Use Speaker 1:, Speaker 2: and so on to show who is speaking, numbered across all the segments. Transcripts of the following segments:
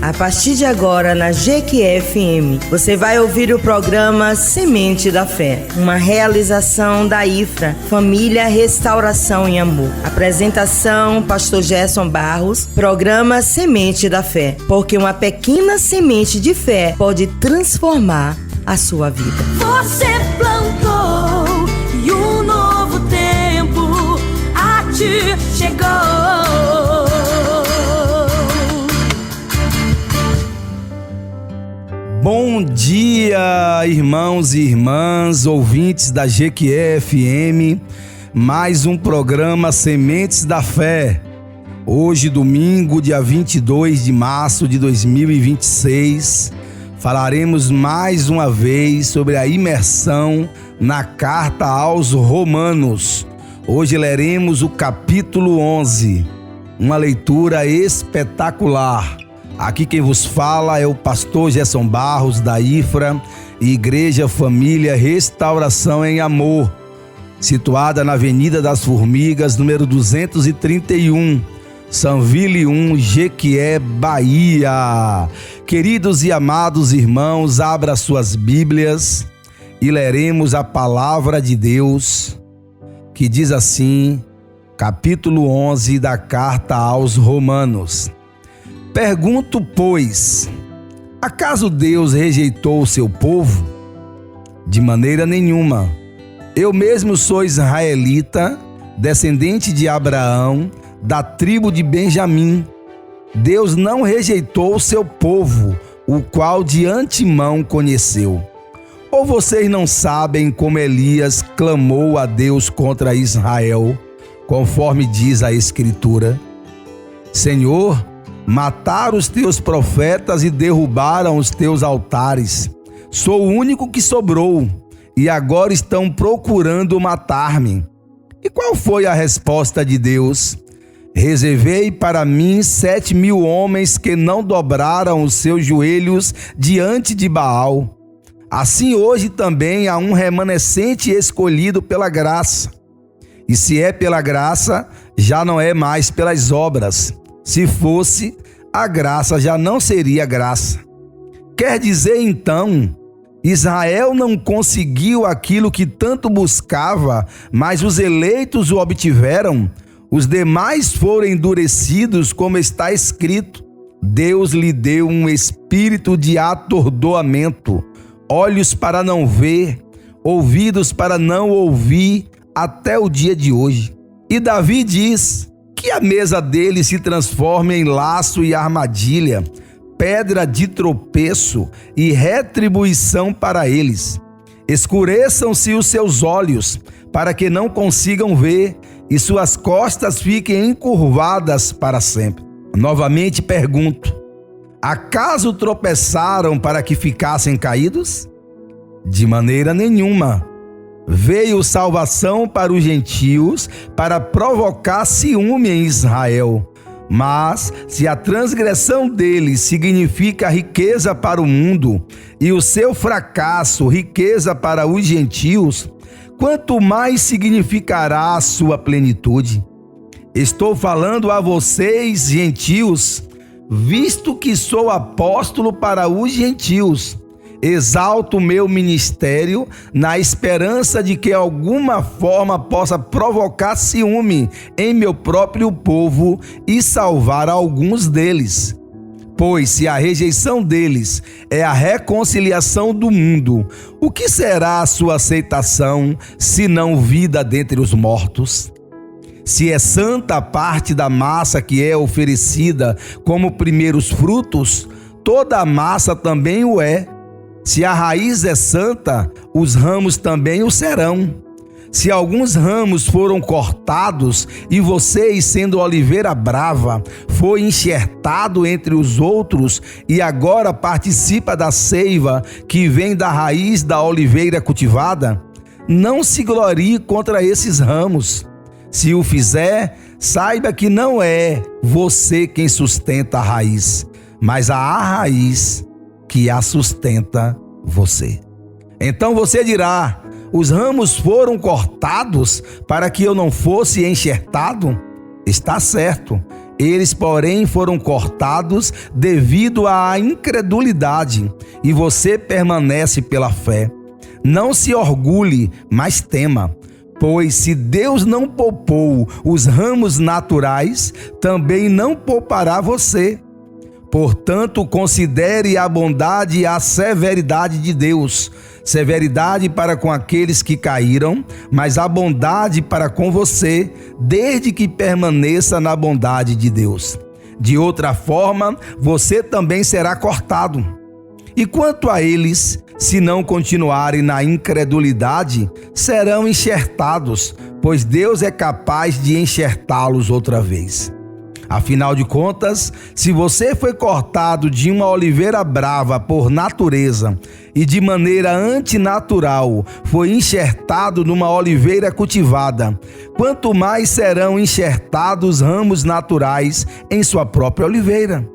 Speaker 1: A partir de agora, na Jequié-FM, você vai ouvir o programa Semente da Fé, uma realização da IFRA, Família, Restauração e Amor. Apresentação, Pastor Gerson Barros, programa Semente da Fé, porque uma pequena semente de fé pode transformar a sua vida.
Speaker 2: Você plantou e um novo tempo a ti chegou.
Speaker 3: Bom dia, irmãos e irmãs, ouvintes da Jequié-FM, mais um programa Sementes da Fé. Hoje, domingo, dia 22 de março de 2026, falaremos mais uma vez sobre a imersão na carta aos Romanos. Hoje leremos o capítulo 11, uma leitura espetacular. Aqui quem vos fala é o pastor Gerson Barros, da IFRA, Igreja Família Restauração em Amor, situada na Avenida das Formigas, número 231, Sanville 1, Jequié, Bahia. Queridos e amados irmãos, abra suas Bíblias e leremos a palavra de Deus, que diz assim, capítulo 11 da carta aos Romanos. Pergunto, pois, acaso Deus rejeitou o seu povo? De maneira nenhuma. Eu mesmo sou israelita, descendente de Abraão, da tribo de Benjamim. Deus não rejeitou o seu povo, o qual de antemão conheceu. Ou vocês não sabem como Elias clamou a Deus contra Israel, conforme diz a Escritura? Senhor, mataram os teus profetas e derrubaram os teus altares. Sou o único que sobrou, e agora estão procurando matar-me. E qual foi a resposta de Deus? Reservei para mim 7.000 homens que não dobraram os seus joelhos diante de Baal. Assim hoje também há um remanescente escolhido pela graça. E se é pela graça, já não é mais pelas obras. Se fosse, a graça já não seria graça. Quer dizer então, Israel não conseguiu aquilo que tanto buscava, mas os eleitos o obtiveram. Os demais foram endurecidos, como está escrito. Deus lhe deu um espírito de atordoamento, olhos para não ver, ouvidos para não ouvir, até o dia de hoje. E Davi diz que a mesa dele se transforme em laço e armadilha, pedra de tropeço e retribuição para eles. Escureçam-se os seus olhos, para que não consigam ver, e suas costas fiquem encurvadas para sempre. Novamente pergunto, acaso tropeçaram para que ficassem caídos? De maneira nenhuma. Veio salvação para os gentios, para provocar ciúme em Israel. Mas, se a transgressão deles significa riqueza para o mundo, e o seu fracasso riqueza para os gentios, quanto mais significará a sua plenitude? Estou falando a vocês, gentios, visto que sou apóstolo para os gentios. Exalto o meu ministério na esperança de que alguma forma possa provocar ciúme em meu próprio povo e salvar alguns deles. Pois se a rejeição deles é a reconciliação do mundo, o que será a sua aceitação, se não vida dentre os mortos? Se é santa a parte da massa que é oferecida como primeiros frutos, toda a massa também o é. Se a raiz é santa, os ramos também o serão. Se alguns ramos foram cortados e vocês, sendo oliveira brava, foi enxertado entre os outros e agora participa da seiva que vem da raiz da oliveira cultivada, não se glorie contra esses ramos. Se o fizer, saiba que não é você quem sustenta a raiz, mas a raiz que a sustenta você. Então você dirá, os ramos foram cortados para que eu não fosse enxertado? Está certo, Eles, porém, foram cortados devido à incredulidade, e você permanece pela fé. Não se orgulhe, mas tema, pois se Deus não poupou os ramos naturais, também não poupará você. Portanto, considere a bondade e a severidade de Deus. Severidade para com aqueles que caíram, mas a bondade para com você, desde que permaneça na bondade de Deus. De outra forma, você também será cortado. E quanto a eles, se não continuarem na incredulidade, serão enxertados, pois Deus é capaz de enxertá-los outra vez. Afinal de contas, se você foi cortado de uma oliveira brava por natureza e de maneira antinatural foi enxertado numa oliveira cultivada, quanto mais serão enxertados ramos naturais em sua própria oliveira.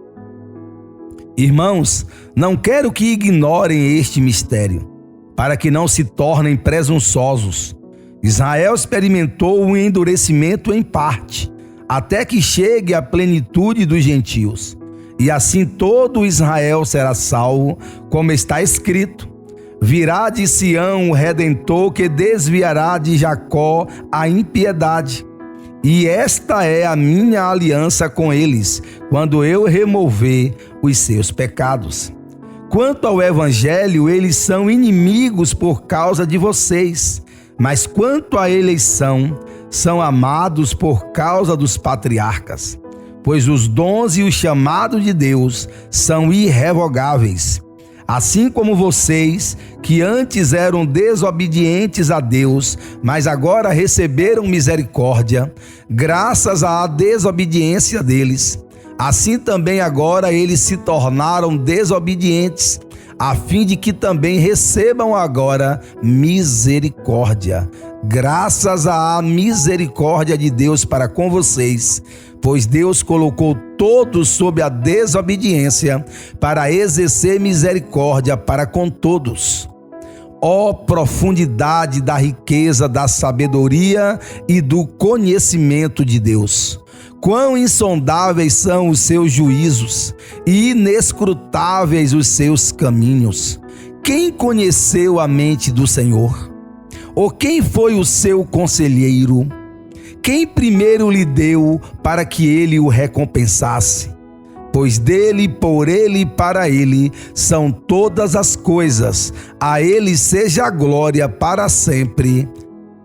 Speaker 3: Irmãos, não quero que ignorem este mistério, para que não se tornem presunçosos. Israel experimentou um endurecimento em parte, até que chegue a plenitude dos gentios. E assim todo Israel será salvo, como está escrito: virá de Sião o Redentor que desviará de Jacó a impiedade. E esta é a minha aliança com eles, quando eu remover os seus pecados. Quanto ao evangelho, eles são inimigos por causa de vocês, mas quanto à eleição, são amados por causa dos patriarcas, pois os dons e o chamado de Deus são irrevogáveis. Assim como vocês, que antes eram desobedientes a Deus, mas agora receberam misericórdia, graças à desobediência deles, assim também agora eles se tornaram desobedientes, a fim de que também recebam agora misericórdia. Graças à misericórdia de Deus para com vocês, pois Deus colocou todos sob a desobediência para exercer misericórdia para com todos. Ó profundidade da riqueza da sabedoria e do conhecimento de Deus! Quão insondáveis são os seus juízos e inescrutáveis os seus caminhos! Quem conheceu a mente do Senhor? Ou quem foi o seu conselheiro? Quem primeiro lhe deu para que ele o recompensasse? Pois dele, por ele e para ele são todas as coisas. A ele seja a glória para sempre.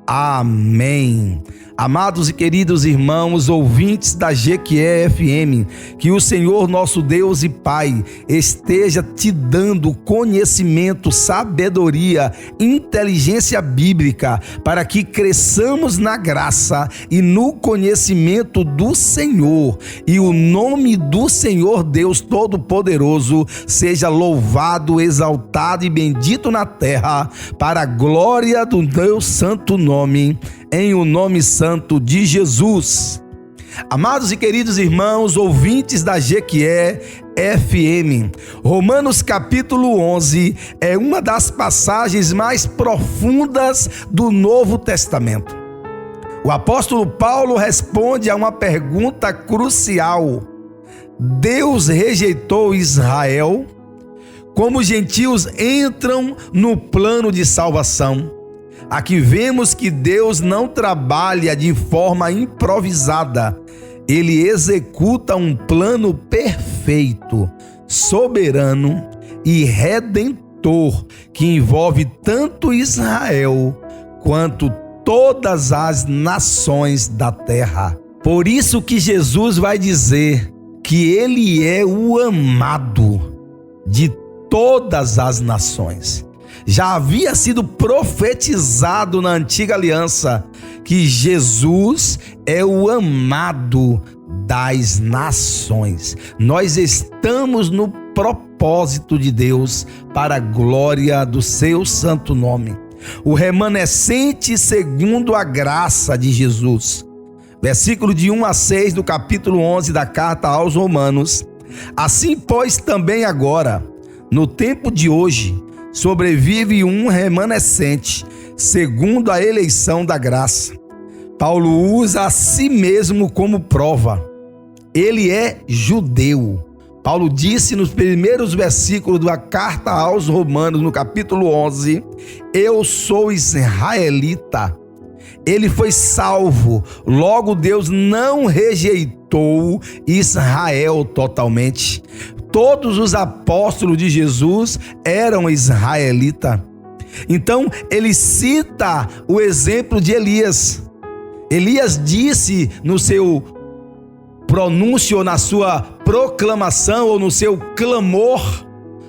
Speaker 3: Amém. Amados e queridos irmãos, ouvintes da Jequié FM, que o Senhor nosso Deus e Pai esteja te dando conhecimento, sabedoria, inteligência bíblica, para que cresçamos na graça e no conhecimento do Senhor, e o nome do Senhor Deus Todo-Poderoso seja louvado, exaltado e bendito na terra, para a glória do Deus Santo Nome, em o nome santo de Jesus. Amados e queridos irmãos, ouvintes da Jequié FM, Romanos capítulo 11 é uma das passagens mais profundas do Novo Testamento. O apóstolo Paulo responde a uma pergunta crucial: Deus rejeitou Israel? Como os gentios entram no plano de salvação? Aqui vemos que Deus não trabalha de forma improvisada. Ele executa um plano perfeito, soberano e redentor que envolve tanto Israel quanto todas as nações da terra. Por isso que Jesus vai dizer que ele é o amado de todas as nações. Já havia sido profetizado na antiga aliança que Jesus é o amado das nações. Nós estamos no propósito de Deus para a glória do seu santo nome. O remanescente segundo a graça de Jesus. Versículo de 1 a 6 do capítulo 11 da carta aos Romanos. Assim, pois, também agora, no tempo de hoje, sobrevive um remanescente, segundo a eleição da graça. Paulo usa a si mesmo como prova. ele é judeu. Paulo disse nos primeiros versículos da carta aos Romanos, no capítulo 11, eu sou israelita. Ele foi salvo, logo Deus não rejeitou Israel totalmente. Todos os apóstolos de Jesus eram israelitas. Então ele cita o exemplo de Elias. Elias disse no seu pronúncio, ou na sua proclamação, ou no seu clamor: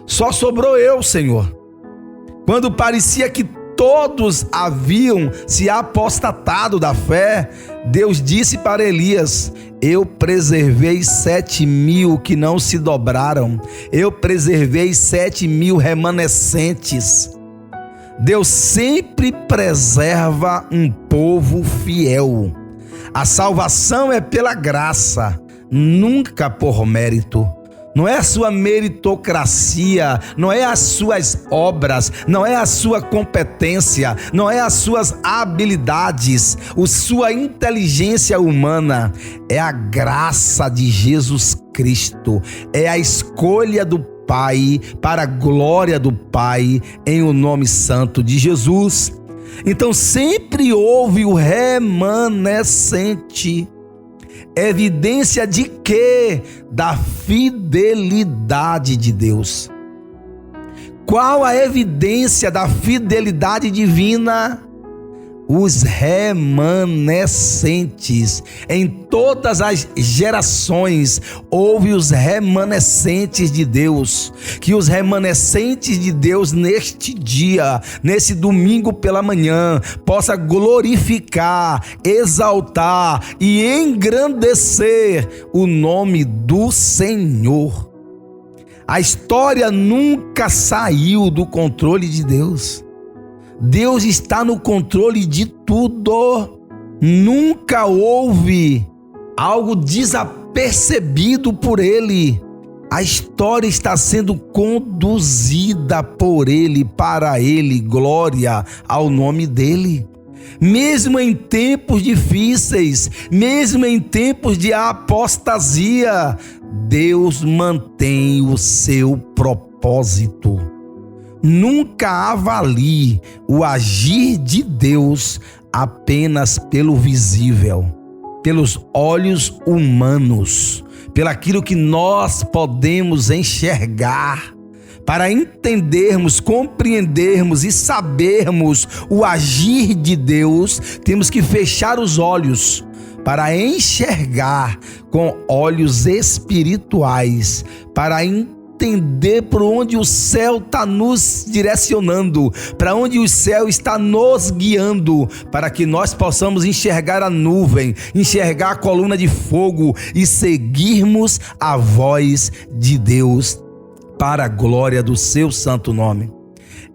Speaker 3: só sobrou eu, Senhor. Quando parecia que todos haviam se apostatado da fé, Deus disse para Elias: eu preservei 7.000 que não se dobraram, eu preservei 7.000 remanescentes. Deus sempre preserva um povo fiel. A salvação é pela graça, nunca por mérito. Não é a sua meritocracia, não é as suas obras, não é a sua competência, não é as suas habilidades, a sua inteligência humana. É a graça de Jesus Cristo, é a escolha do Pai, para a glória do Pai, em o nome santo de Jesus. Então sempre houve o remanescente. Evidência de quê? Da fidelidade de Deus. Qual a evidência da fidelidade divina? Os remanescentes. Em todas as gerações houve os remanescentes de Deus. Que os remanescentes de Deus neste dia, nesse domingo pela manhã, possa glorificar, exaltar e engrandecer o nome do Senhor. A história nunca saiu do controle de Deus. Deus está no controle de tudo. Nunca houve algo desapercebido por Ele. A história está sendo conduzida por Ele, para Ele, glória ao nome dEle. Mesmo em tempos difíceis, mesmo em tempos de apostasia, Deus mantém o seu propósito. Nunca avalie o agir de Deus apenas pelo visível, pelos olhos humanos, pelaquilo que nós podemos enxergar. Para entendermos, compreendermos e sabermos o agir de Deus, temos que fechar os olhos para enxergar com olhos espirituais, para entender por onde o céu está nos direcionando, para onde o céu está nos guiando, para que nós possamos enxergar a nuvem, enxergar a coluna de fogo e seguirmos a voz de Deus para a glória do seu santo nome.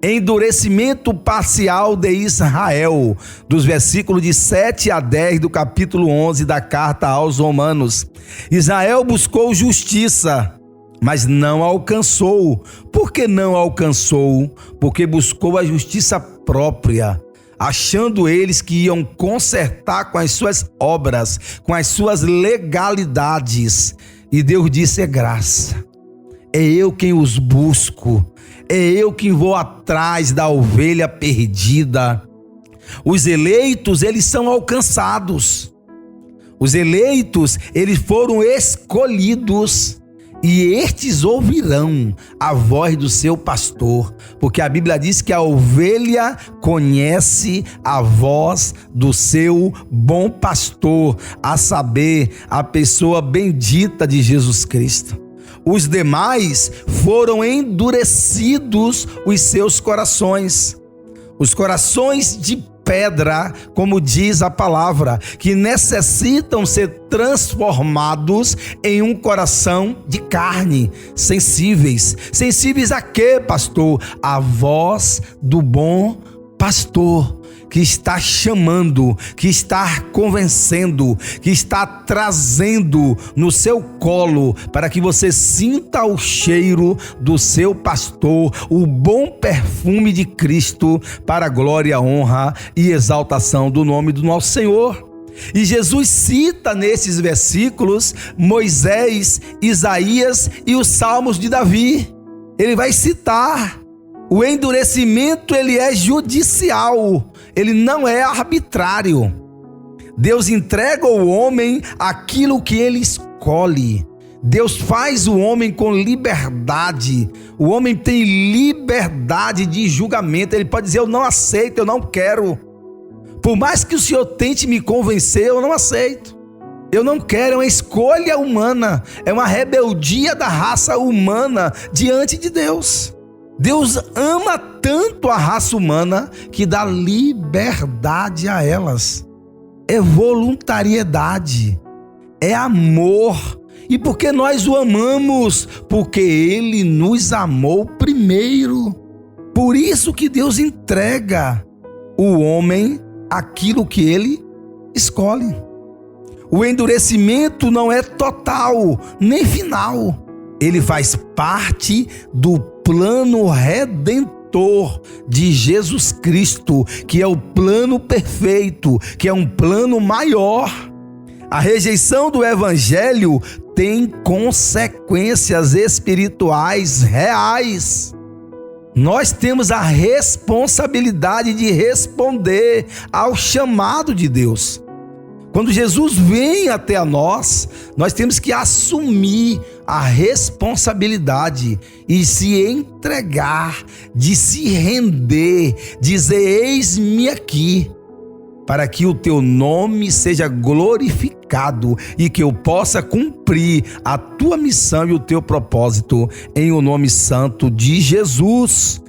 Speaker 3: Endurecimento parcial de Israel, dos versículos de 7 a 10 do capítulo 11 da carta aos Romanos. Israel buscou justiça, mas não alcançou. Por que não alcançou? Porque buscou a justiça própria, achando eles que iam consertar com as suas obras, com as suas legalidades. E Deus disse: é graça. É eu quem os busco, é eu quem vou atrás da ovelha perdida. Os eleitos, eles são alcançados. Os eleitos, eles foram escolhidos. E estes ouvirão a voz do seu pastor, porque a Bíblia diz que a ovelha conhece a voz do seu bom pastor, a saber, a pessoa bendita de Jesus Cristo. Os demais foram endurecidos os seus corações, os corações de pedra, como diz a palavra, que necessitam ser transformados em um coração de carne, sensíveis. Sensíveis a quê, pastor? A voz do bom pastor, que está chamando, que está convencendo, que está trazendo no seu colo, para que você sinta o cheiro do seu pastor, o bom perfume de Cristo, para a glória, honra e exaltação do nome do nosso Senhor. E Jesus cita nesses versículos Moisés, Isaías e os Salmos de Davi. Ele vai citar. O endurecimento, ele é judicial, ele não é arbitrário. Deus entrega ao homem aquilo que ele escolhe. Deus faz o homem com liberdade. O homem tem liberdade de julgamento. Ele pode dizer: eu não aceito, eu não quero. Por mais que o Senhor tente me convencer, eu não aceito. Eu não quero, é uma escolha humana. É uma rebeldia da raça humana diante de Deus. Deus ama tanto a raça humana que dá liberdade a elas. É voluntariedade, é amor. E por que nós o amamos? Porque Ele nos amou primeiro. Por isso que Deus entrega o homem aquilo que Ele escolhe. O endurecimento não é total, nem final. Ele faz parte do plano redentor de Jesus Cristo, que é o plano perfeito, que é um plano maior. A rejeição do evangelho tem consequências espirituais reais. Nós temos a responsabilidade de responder ao chamado de Deus. Quando Jesus vem até nós, nós temos que assumir a responsabilidade e se entregar, de se render, dizer: eis-me aqui, para que o teu nome seja glorificado e que eu possa cumprir a tua missão e o teu propósito em o nome santo de Jesus.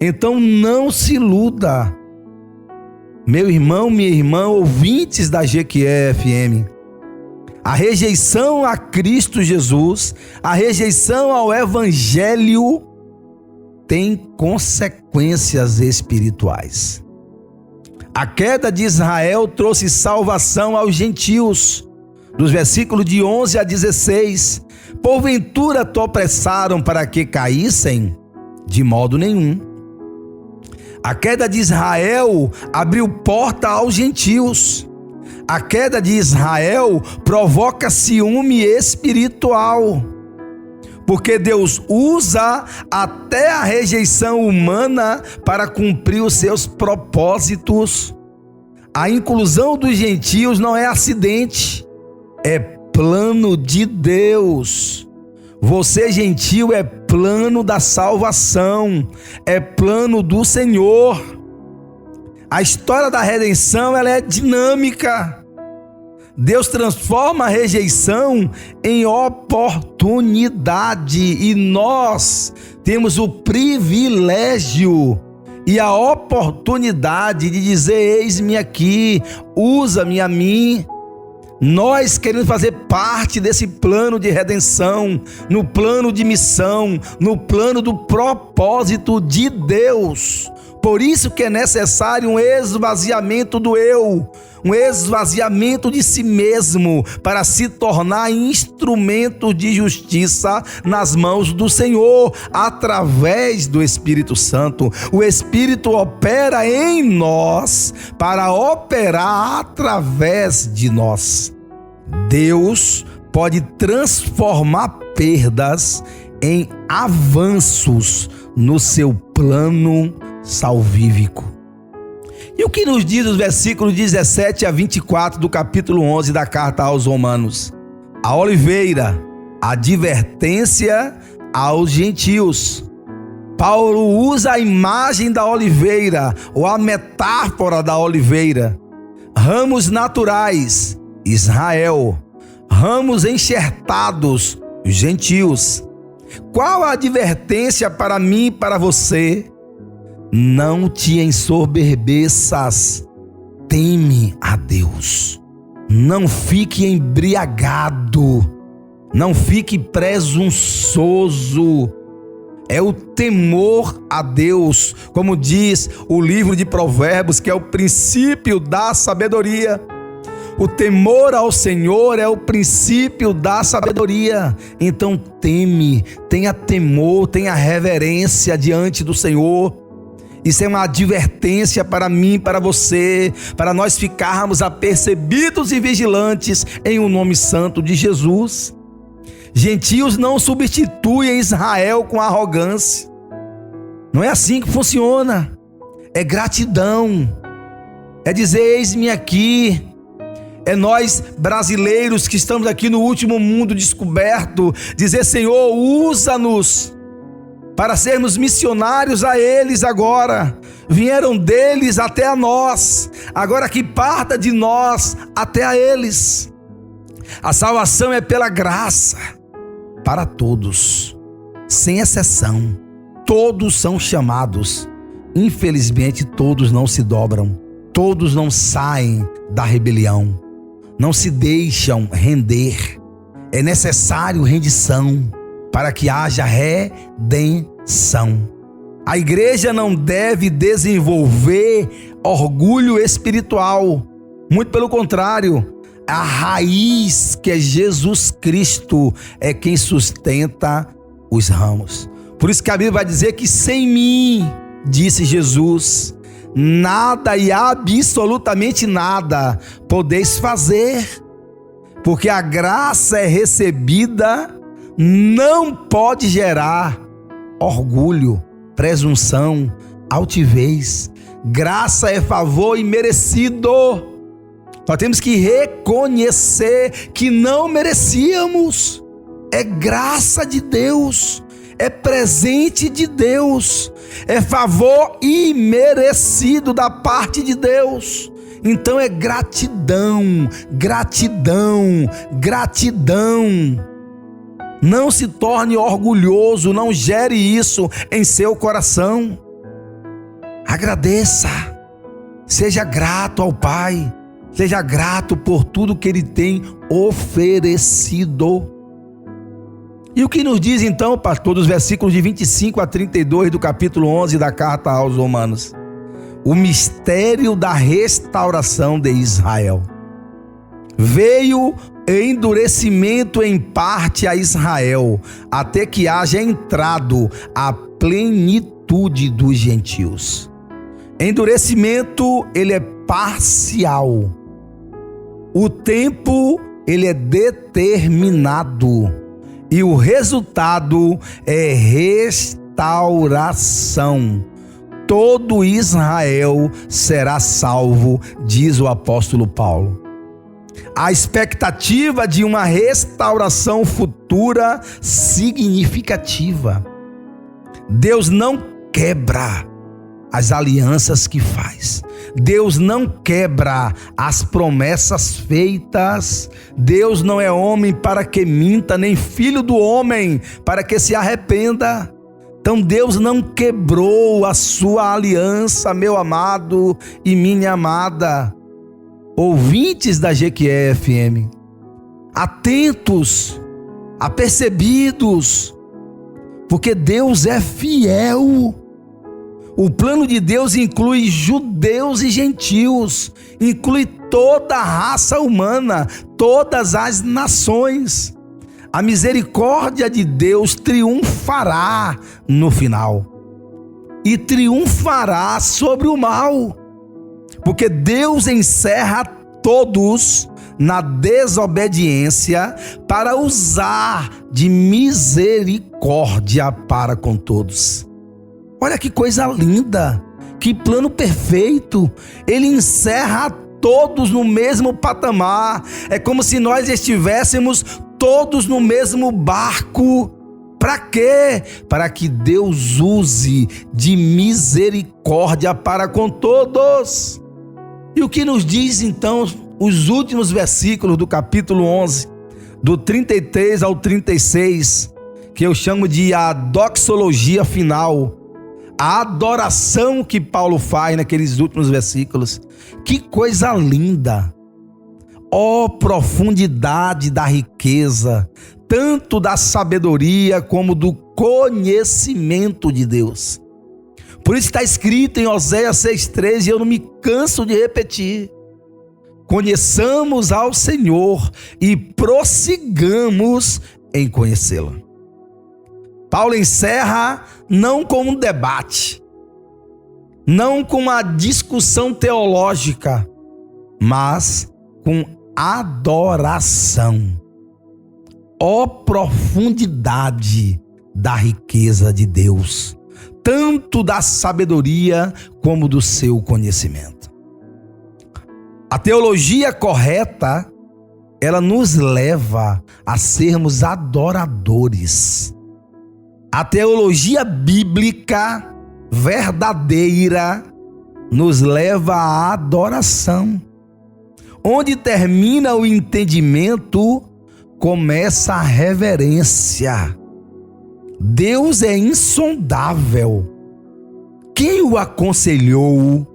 Speaker 3: Então não se iluda. Meu irmão, minha irmã, ouvintes da GQE-FM, a rejeição a Cristo Jesus, a rejeição ao Evangelho tem consequências espirituais. A queda de Israel trouxe salvação aos gentios. Dos versículos de 11 a 16, porventura te opressaram para que caíssem? De modo nenhum. A queda de Israel abriu porta aos gentios. A queda de Israel provoca ciúme espiritual, porque Deus usa até a rejeição humana para cumprir os seus propósitos. A inclusão dos gentios não é acidente, é plano de Deus. Você, gentio, é plano da salvação, é plano do Senhor. A história da redenção, ela é dinâmica. Deus transforma a rejeição em oportunidade e nós temos o privilégio e a oportunidade de dizer: eis-me aqui, usa-me a mim. Nós queremos fazer parte desse plano de redenção, no plano de missão, no plano do propósito de Deus. Por isso que é necessário um esvaziamento do eu, um esvaziamento de si mesmo, para se tornar instrumento de justiça nas mãos do Senhor, através do Espírito Santo. O Espírito opera em nós para operar através de nós. Deus pode transformar perdas em avanços no seu plano salvífico. E o que nos diz os versículos 17 a 24 do capítulo 11 da carta aos Romanos? A oliveira, advertência aos gentios. Paulo usa a imagem da oliveira, ou a metáfora da oliveira. Ramos naturais, Israel. Ramos enxertados, os gentios. Qual a advertência para mim e para você? Não te ensoberbeças, teme a Deus. Não fique embriagado, não fique presunçoso. É o temor a Deus, como diz o livro de Provérbios, que é o princípio da sabedoria. O temor ao Senhor é o princípio da sabedoria. Então teme, tenha temor, tenha reverência diante do Senhor. Isso é uma advertência para mim, para você, para nós ficarmos apercebidos e vigilantes em o nome santo de Jesus. Gentios não substituem Israel com arrogância. Não é assim que funciona. É gratidão. É dizer, eis-me aqui. É nós brasileiros que estamos aqui no último mundo descoberto, dizer, Senhor, usa-nos para sermos missionários a eles agora. Vieram deles até a nós, agora que parta de nós até a eles. A salvação é pela graça, para todos, sem exceção. Todos são chamados. Infelizmente, todos não se dobram. Todos não saem da rebelião. Não se deixam render. É necessário rendição para que haja redenção. A igreja não deve desenvolver orgulho espiritual. Muito pelo contrário. A raiz, que é Jesus Cristo, é quem sustenta os ramos. Por isso que a Bíblia vai dizer que sem mim, disse Jesus, nada e absolutamente nada podeis fazer. Porque a graça é recebida, não pode gerar orgulho, presunção, altivez. Graça é favor imerecido. Nós temos que reconhecer que não merecíamos. É graça de Deus, é presente de Deus, é favor imerecido da parte de Deus. Então é gratidão, gratidão, gratidão. Não se torne orgulhoso, não gere isso em seu coração. Agradeça, seja grato ao Pai. Seja grato por tudo que Ele tem oferecido. E o que nos diz então, pastor, dos versículos de 25 a 32 do capítulo 11 da carta aos Romanos? O mistério da restauração de Israel. Veio endurecimento em parte a Israel, até que haja entrado a plenitude dos gentios. Endurecimento, ele é parcial. O tempo, ele é determinado. E o resultado é restauração. Todo Israel será salvo, diz o apóstolo Paulo. A expectativa de uma restauração futura significativa. Deus não quebra as alianças que faz. Deus não quebra as promessas feitas. Deus não é homem para que minta, nem filho do homem para que se arrependa. Então Deus não quebrou a sua aliança, meu amado e minha amada. Ouvintes da GQE FM, atentos, apercebidos, porque Deus é fiel. O plano de Deus inclui judeus e gentios, inclui toda a raça humana, todas as nações. A misericórdia de Deus triunfará no final e triunfará sobre o mal, porque Deus encerra todos na desobediência para usar de misericórdia para com todos. Olha que coisa linda, que plano perfeito. Ele encerra todos no mesmo patamar. É como se nós estivéssemos todos no mesmo barco. Para quê? Para que Deus use de misericórdia para com todos. E o que nos diz então os últimos versículos do capítulo 11, do 33 ao 36, que eu chamo de a doxologia final, a adoração que Paulo faz naqueles últimos versículos. Que coisa linda! Ó profundidade da riqueza, tanto da sabedoria como do conhecimento de Deus. Por isso está escrito em Oséias 6,13, e eu não me canso de repetir: conheçamos ao Senhor e prossigamos em conhecê-lo. Paulo encerra não com um debate, não com uma discussão teológica, mas com adoração. Ó profundidade da riqueza de Deus, tanto da sabedoria como do seu conhecimento. A teologia correta, ela nos leva a sermos adoradores. A teologia bíblica verdadeira nos leva à adoração. Onde termina o entendimento, começa a reverência. Deus é insondável. Quem o aconselhou?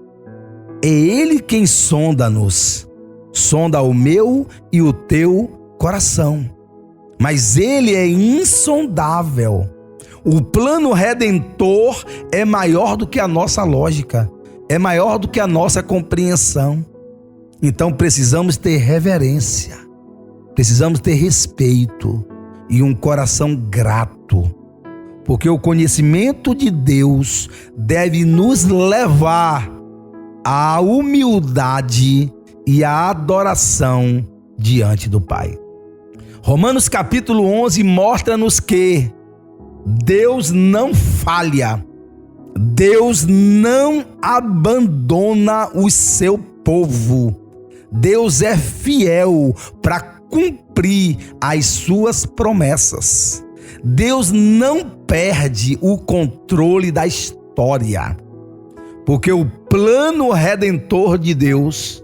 Speaker 3: É Ele quem sonda-nos. Sonda o meu e o teu coração. Mas Ele é insondável. O plano redentor é maior do que a nossa lógica, é maior do que a nossa compreensão. Então precisamos ter reverência, precisamos ter respeito e um coração grato, porque o conhecimento de Deus deve nos levar à humildade e à adoração diante do Pai. Romanos capítulo 11 mostra-nos que Deus não falha, Deus não abandona o seu povo. Deus é fiel para cumprir as suas promessas. Deus não perde o controle da história, porque o plano redentor de Deus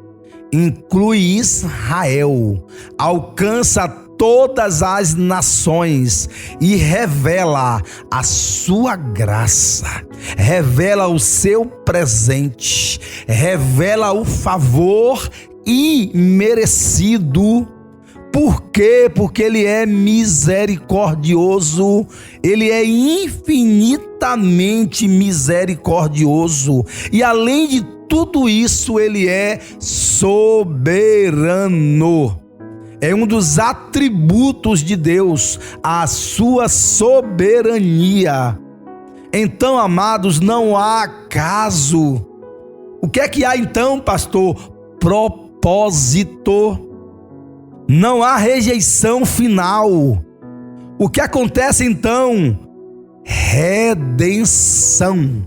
Speaker 3: inclui Israel, alcança todas as nações e revela a sua graça, revela o seu presente, revela o favor imerecido. Por quê? Porque Ele é misericordioso, Ele é infinitamente misericordioso e além de tudo isso, Ele é soberano. É um dos atributos de Deus, a sua soberania. Então, amados, não há acaso. O que é que há então, pastor? Propósito. Não há rejeição final. O que acontece então? Redenção.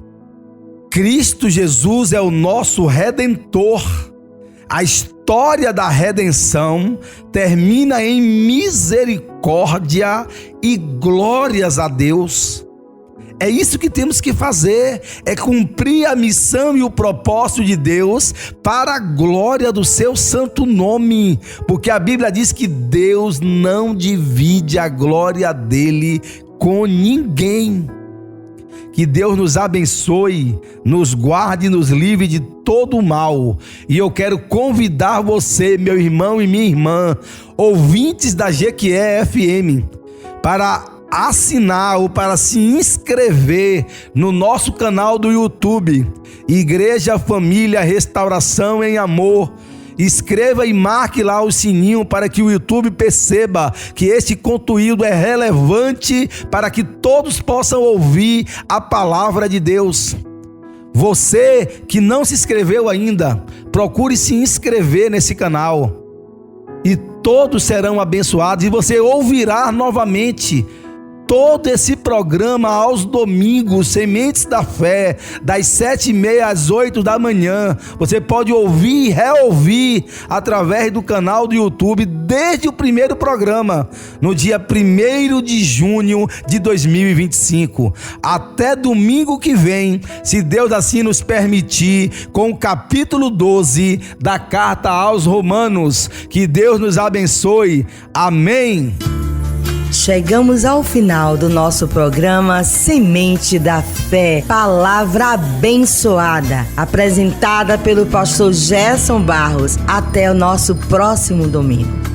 Speaker 3: Cristo Jesus é o nosso Redentor. A história da redenção termina em misericórdia e glórias a Deus. É isso que temos que fazer, é cumprir a missão e o propósito de Deus para a glória do seu santo nome, porque a Bíblia diz que Deus não divide a glória dele com ninguém. Que Deus nos abençoe, nos guarde e nos livre de todo o mal. E eu quero convidar você, meu irmão e minha irmã, ouvintes da GQE FM, para assinar ou para se inscrever no nosso canal do YouTube, Igreja Família Restauração em Amor. Escreva e marque lá o sininho para que o YouTube perceba que este conteúdo é relevante para que todos possam ouvir a palavra de Deus. Você que não se inscreveu ainda, procure se inscrever nesse canal e todos serão abençoados e você ouvirá novamente todo esse programa aos domingos, Sementes da Fé, das 7h30 às 8 da manhã. Você pode ouvir e reouvir através do canal do YouTube desde o primeiro programa, no dia 1º de junho de 2025. Até domingo que vem, se Deus assim nos permitir, com o capítulo 12 da Carta aos Romanos. Que Deus nos abençoe. Amém.
Speaker 1: Chegamos ao final do nosso programa Semente da Fé, palavra abençoada, apresentada pelo pastor Gerson Barros. Até o nosso próximo domingo.